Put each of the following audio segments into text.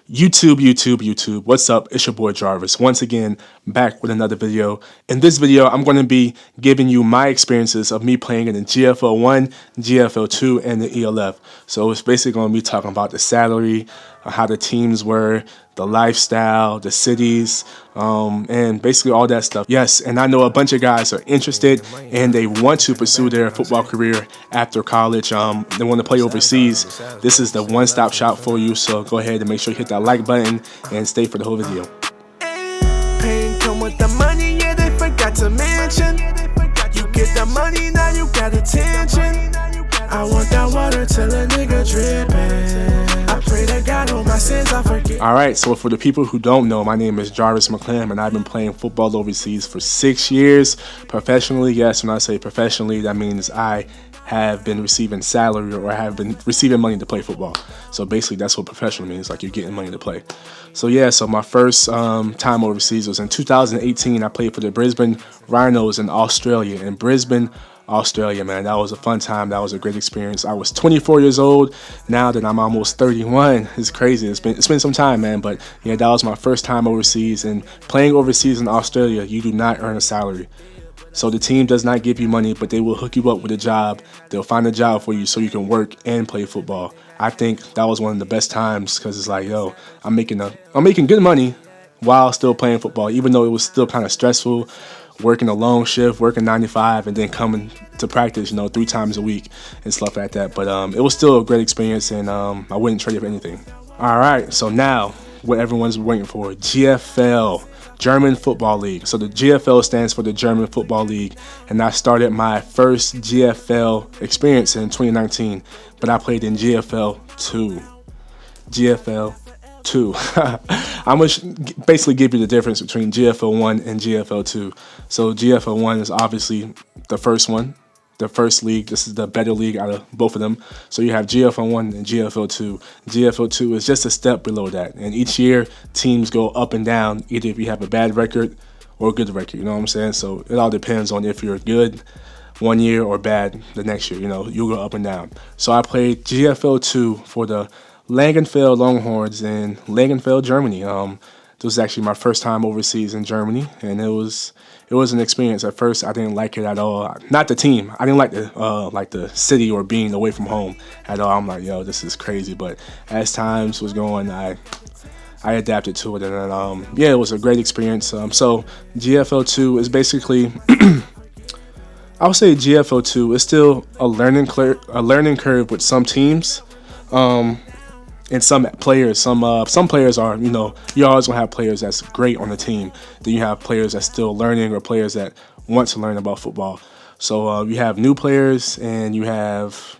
YouTube, what's up? It's your boy Jarvis, once again back with another video. In this video, I'm going to be giving you my experiences of me playing in the GFL 1, GFL 2, and the ELF. So it's basically going to be talking about the salary, how the teams were, the lifestyle, the cities, and basically all that stuff. Yes, and I know a bunch of guys are interested and they want to pursue their football career after college. They want to play overseas. This is the one-stop shop for you, so go ahead and make sure you hit that like button and stay for the whole video. Pain come with the money, yeah, they forgot to mention. You get the money, now you got attention. I want that water till a nigga drippin'. I pray to God all my sins I forget. Alright, so for the people who don't know, my name is Jarvis McClam, and I've been playing football overseas for 6 years. Professionally, yes, when I say professionally, that means I have been receiving salary or have been receiving money to play football. So basically that's what professional means, like you're getting money to play. So yeah, so my first time overseas was in 2018. I played for the Brisbane Rhinos in Australia, in Brisbane, Australia, man. That was a fun time. That was a great experience. I was 24 years old. Now that I'm almost 31, it's crazy. It's been some time, man. But yeah, that was my first time overseas. And playing overseas in Australia, you do not earn a salary. So the team does not give you money, but they will hook you up with a job. They'll find a job for you so you can work and play football. I think that was one of the best times because it's like, yo, I'm making good money while still playing football, even though it was still kind of stressful. Working a long shift, working 9 to 5, and then coming to practice, 3 times a week and stuff like that. But it was still a great experience, and I wouldn't trade it for anything. All right, so now what everyone's waiting for, GFL, German Football League. So the GFL stands for the German Football League, and I started my first GFL experience in 2019, but I played in GFL 2. GFL 2. I'm going to basically give you the difference between GFL 1 and GFL 2. So GFL 1 is obviously the first one, the first league. This is the better league out of both of them. So you have GFL 1 and GFL 2. GFL 2 is just a step below that. And each year, teams go up and down, either if you have a bad record or a good record. You know what I'm saying? So it all depends on if you're good one year or bad the next year. You'll go up and down. So I played GFL 2 for the Langenfeld Longhorns in Langenfeld, Germany. This was actually my first time overseas in Germany, and it was an experience. At first, I didn't like it at all. Not the team. I didn't like the city or being away from home at all. I'm like, yo, this is crazy. But as times was going, I adapted to it, and yeah, it was a great experience. So GFL 2 is basically, I would say GFL 2 is still a learning curve with some teams. And some players are, you always gonna have players that's great on the team. Then you have players that's still learning or players that want to learn about football. So you have new players, and you have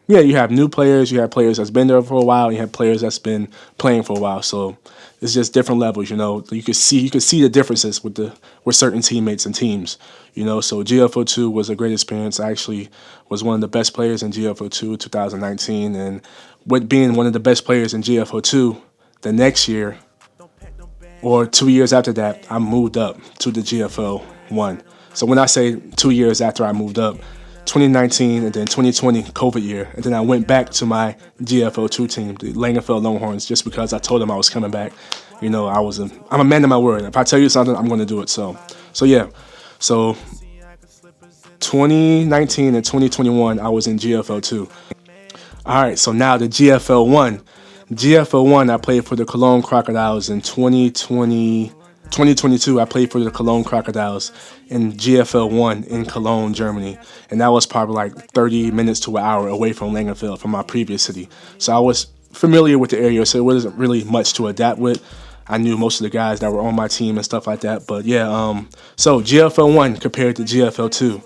new players. You have players that's been there for a while. And you have players that's been playing for a while. So it's just different levels. You could see the differences with certain teammates and teams. So GFL 2 was a great experience. I actually was one of the best players in GFL 2 2019, and with being one of the best players in GFL 2, the next year or 2 years after that, I moved up to the GFL 1. So when I say 2 years after I moved up, 2019 and then 2020 COVID year, and then I went back to my GFL 2 team, the Langenfeld Longhorns, just because I told them I was coming back. I'm a man of my word. If I tell you something, I'm going to do it. So yeah. So 2019 and 2021, I was in GFL 2. All right, so now the GFL 1. GFL 1, I played for the Cologne Crocodiles in 2022. I played for the Cologne Crocodiles in GFL 1 in Cologne, Germany. And that was probably like 30 minutes to an hour away from Langenfeld, from my previous city. So I was familiar with the area, so it wasn't really much to adapt with. I knew most of the guys that were on my team and stuff like that. But yeah, so GFL 1 compared to GFL 2.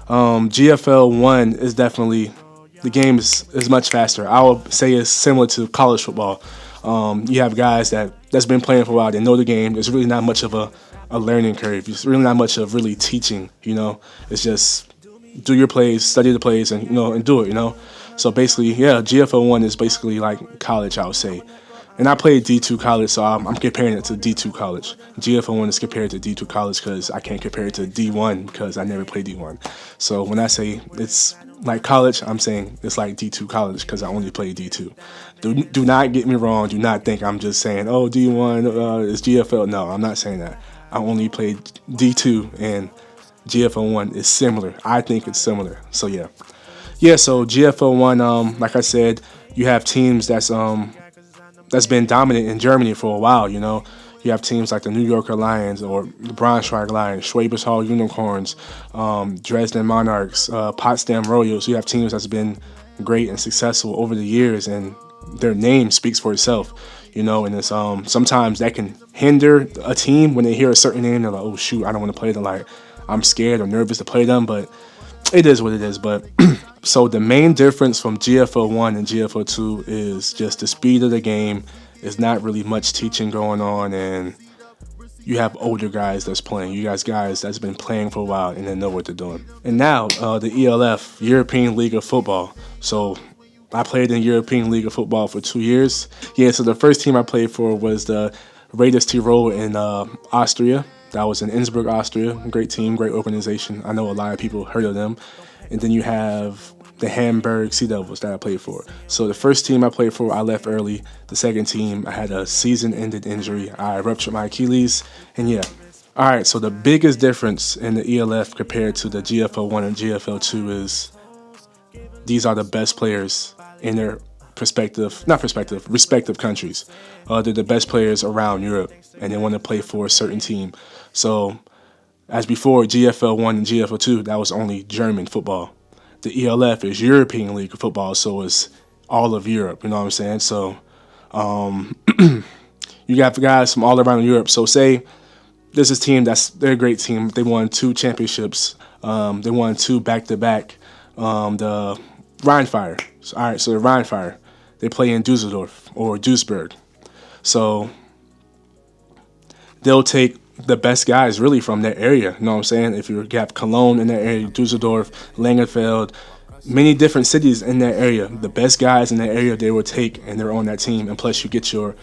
GFL 1 is definitely, the game is much faster. I would say it's similar to college football. You have guys that's been playing for a while. They know the game. There's really not much of a learning curve. It's really not much of really teaching. It's just do your plays, study the plays, and and do it. So basically, yeah, GFL 1 is basically like college, I would say. And I played D2 college, so I'm comparing it to D2 college. GFL1 is compared to D2 college because I can't compare it to D1 because I never played D1. So when I say it's like college, I'm saying it's like D2 college because I only played D2. Do not get me wrong. Do not think I'm just saying, oh, D1 is GFL. No, I'm not saying that. I only played D2, and GFL1 is similar. I think it's similar. So yeah. Yeah, so GFL1, like I said, you have teams that's been dominant in Germany for a while, you know. You have teams like the New Yorker Lions or the Braunschweig Lions, Schwäbisch Hall Unicorns, Dresden Monarchs, Potsdam Royals. You have teams that's been great and successful over the years, and their name speaks for itself, you know. And it's sometimes that can hinder a team when they hear a certain name. They're like, oh shoot, I don't want to play them. Like, I'm scared or nervous to play them, but it is what it is. But so the main difference from GFL1 and GFL2 is just the speed of the game. There's not really much teaching going on, and you have older guys that's playing. You guys that's been playing for a while and they know what they're doing. And now the ELF, European League of Football. So I played in European League of Football for 2 years. Yeah, so the first team I played for was the Raiders Tirol in Austria. That was in Innsbruck, Austria. Great team, great organization. I know a lot of people heard of them. And then you have the Hamburg Sea Devils that I played for. So the first team I played for, I left early. The second team, I had a season-ended injury. I ruptured my Achilles, and yeah. All right, so the biggest difference in the ELF compared to the GFL1 and GFL2 is these are the best players in their respective countries. They're the best players around Europe, and they want to play for a certain team. So as before, GFL1 and GFL2, that was only German football. The ELF is European League of Football, so it's all of Europe, you know what I'm saying? So you got guys from all around Europe. So say there's this team they're a great team. They won 2 championships. They won 2 back-to-back. The Rheinfire. All right, so the Rheinfire, they play in Dusseldorf or Duisburg. So they'll take the best guys really from that area. You know what I'm saying? If you have Cologne in that area, Dusseldorf, Langenfeld, many different cities in that area, the best guys in that area they will take, and they're on that team. And plus you get your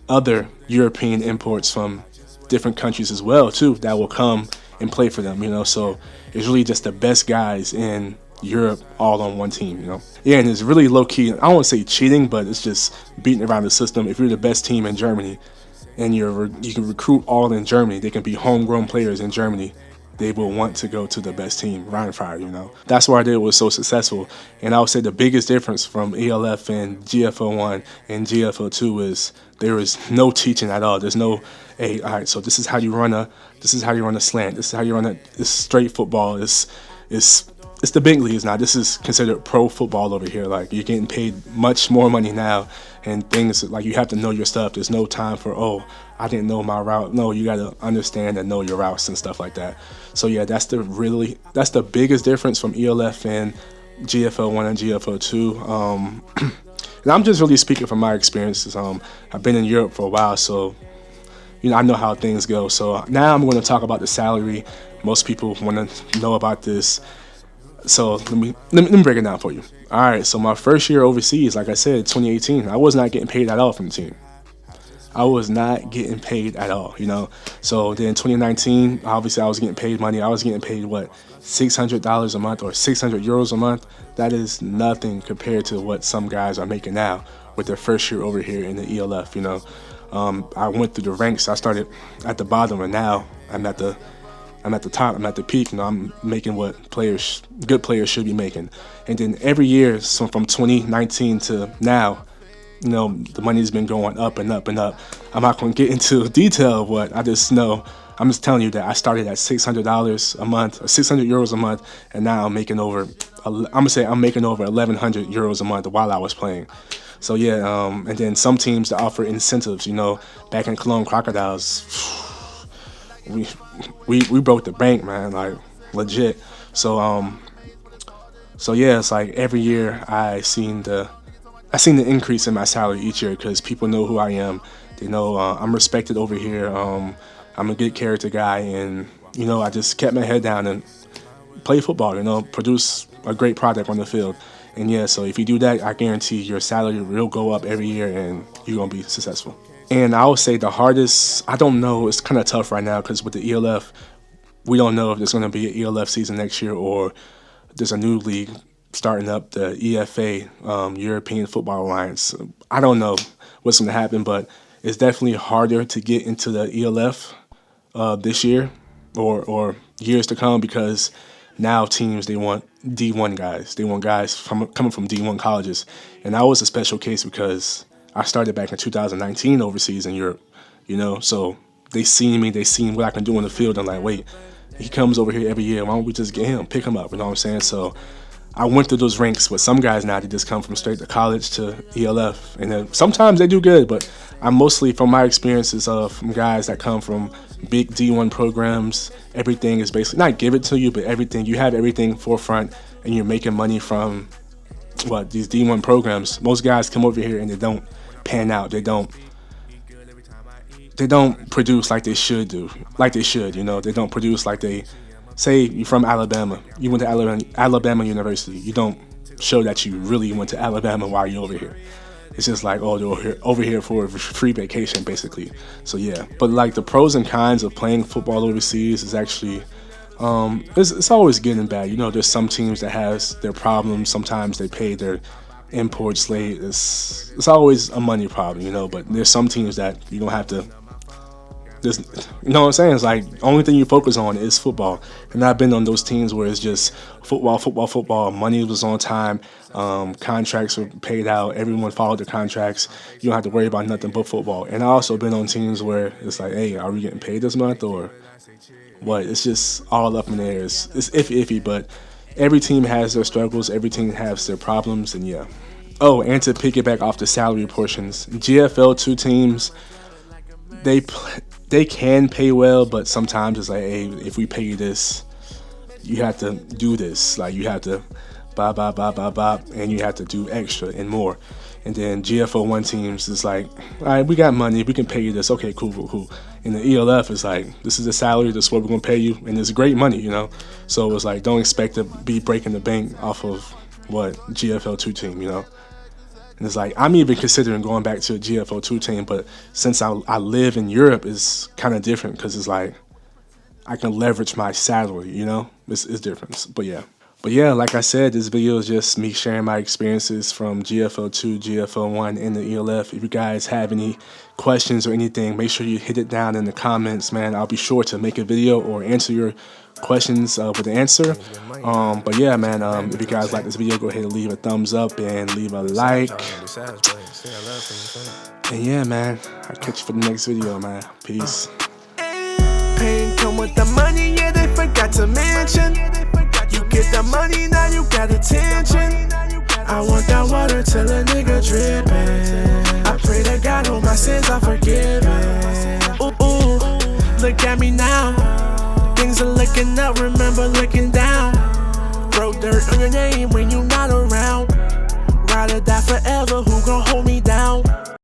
other European imports from different countries as well too that will come and play for them, you know. So it's really just the best guys in Europe all on one team, you know. Yeah, and it's really low key. I don't want to say cheating, but it's just beating around the system. If you're the best team in Germany and you can recruit all in Germany, they can be homegrown players in Germany. They will want to go to the best team, Rheinfire, you know. That's why I did was so successful. And I would say the biggest difference from ELF and GFL1 and GFL2 is there is no teaching at all. There's no, hey, all right, so this is how you run a slant. This is how you run this straight football. It's the big leagues now. This is considered pro football over here. Like, you're getting paid much more money now, and things like you have to know your stuff. There's no time for, oh, I didn't know my route. No, you got to understand and know your routes and stuff like that. So yeah, that's the biggest difference from ELF and GFL1 and GFL2. And I'm just really speaking from my experiences. I've been in Europe for a while, so you know, I know how things go. So now I'm going to talk about the salary. Most people want to know about this. So let me break it down for you. All right, so my first year overseas, like I said, 2018, I was not getting paid at all from the team. I was not getting paid at all, you know. So then 2019, obviously I was getting paid money. I was getting paid, what, $600 a month or 600 euros a month. That is nothing compared to what some guys are making now with their first year over here in the ELF, you know. I went through the ranks. I started at the bottom, and now I'm at the top. I'm at the peak. You know, I'm making what good players should be making. And then every year, so from 2019 to now, you know, the money's been going up and up and up. I'm not going to get into detail of what I just know. I'm just telling you that I started at $600 a month, or 600 euros a month, and now I'm making over 1,100 euros a month while I was playing. So yeah, and then some teams that offer incentives. You know, back in Cologne Crocodiles, we broke the bank, man, like legit. So yeah, it's like every year I seen the increase in my salary each year because people know who I am. They know I'm respected over here. I'm a good character guy, and you know, I just kept my head down and play football. You know, produce a great product on the field. And yeah, so if you do that, I guarantee your salary will go up every year, and you're gonna be successful. And I would say the hardest, I don't know, it's kind of tough right now because with the ELF, we don't know if there's going to be an ELF season next year or there's a new league starting up, the EFA, European Football Alliance. I don't know what's going to happen, but it's definitely harder to get into the ELF this year or years to come because now teams, they want D1 guys. They want guys coming from D1 colleges. And that was a special case because I started back in 2019 overseas in Europe, so they seen me, they seen what I can do in the field. I'm like, wait, he comes over here every year. Why don't we just get him, pick him up? You know what I'm saying? So I went through those ranks with some guys now. They just come from straight to college to ELF. And then sometimes they do good, but I'm mostly, from my experiences, from guys that come from big D1 programs. Everything is basically, not give it to you, but everything. You have everything forefront and you're making money from these D1 programs. Most guys come over here and they don't pan out. They don't produce like they should do. They don't produce like they say. You're from Alabama. You went to Alabama University. You don't show that you really went to Alabama while you're over here. It's just like, oh, they're over here for a free vacation, basically. So yeah, but like the pros and cons of playing football overseas is actually, it's always good and bad. There's some teams that has their problems. Sometimes they pay their imports late. It's always a money problem, but there's some teams that you don't have to just, you know what I'm saying? It's like only thing you focus on is football. And I've been on those teams where it's just football. Money was on time. Contracts were paid out. Everyone followed the contracts. You don't have to worry about nothing but football. And I also been on teams where it's like, hey, are we getting paid this month or what? It's just all up in the air. It's iffy, but every team has their struggles. Every team has their problems, and yeah. Oh, and to piggyback off the salary portions, GFL 2 teams, they can pay well, but sometimes it's like, hey, if we pay you this, you have to do this. Like, you have to bop, and you have to do extra and more. And then GFL 1 teams is like, all right, we got money, we can pay you this. Okay, cool. And the ELF is like, this is the salary, this is what we're going to pay you. And it's great money, So it's like, don't expect to be breaking the bank off of GFL 2 team, And it's like, I'm even considering going back to a GFL 2 team, but since I live in Europe, it's kind of different because it's like I can leverage my salary, It's different, but yeah, like I said, this video is just me sharing my experiences from GFL 2, GFL 1, and the ELF. If you guys have any questions or anything, make sure you hit it down in the comments, man. I'll be sure to make a video or answer your questions with the answer. But yeah, man, if you guys like this video, go ahead and leave a thumbs up and leave a like. And yeah, man, I'll catch you for the next video, man. Peace. Pain come with the money, yeah, they forgot to mention. You get the money, now you got attention. I want that water till a nigga drippin'. I pray to God all my sins are forgiven. Ooh, look at me now. Things are looking up, remember looking down. Throw dirt on your name when you not around.